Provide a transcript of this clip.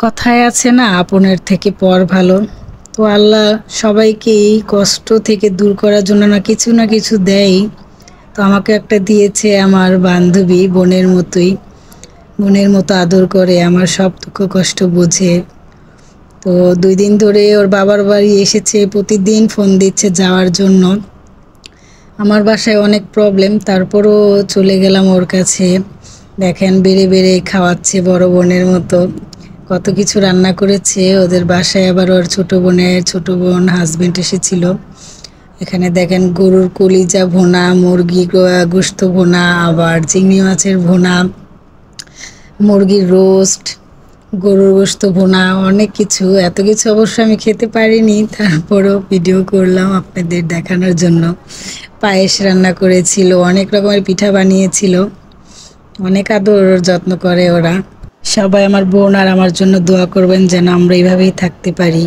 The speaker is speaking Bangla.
কথায় আছে না, আপনের থেকে পর ভালো। তো আল্লাহ সবাইকে এই কষ্ট থেকে দূর করার জন্য না কিছু দেয়। তো আমাকে একটা দিয়েছে আমার বান্ধবী, বোনের মতো আদর করে, আমার সব দুঃখ কষ্ট বোঝে। তো 2 দিন ধরে ওর বাবার বাড়ি এসেছে, প্রতিদিন ফোন দিচ্ছে যাওয়ার জন্য। আমার বাসায় অনেক প্রবলেম, তারপরও চলে গেলাম ওর কাছে। দেখেন বেড়ে বেড়ে খাওয়াচ্ছে বড় বোনের মতো, কত কিছু রান্না করেছে ওদের বাসায়। আবার ওর ছোট বোন হাজবেন্ড এসেছিল। এখানে দেখেন গরুর কলিজা ভুনা, মুরগি গোশত ভুনা, আবার চিংড়ি মাছের ভুনা, মুরগির রোস্ট, গরুর গোশত ভুনা, অনেক কিছু। এত কিছু অবশ্য আমি খেতে পারিনি, তারপরও ভিডিও করলাম আপনাদের দেখানোর জন্য। পায়েস রান্না করেছিল, অনেক রকমের পিঠা বানিয়েছিল। অনেক আদর যত্ন করে ওরা। সবাই আমার বোন আর আমার জন্য দোয়া করবেন যেন আমরা এইভাবেই থাকতে পারি।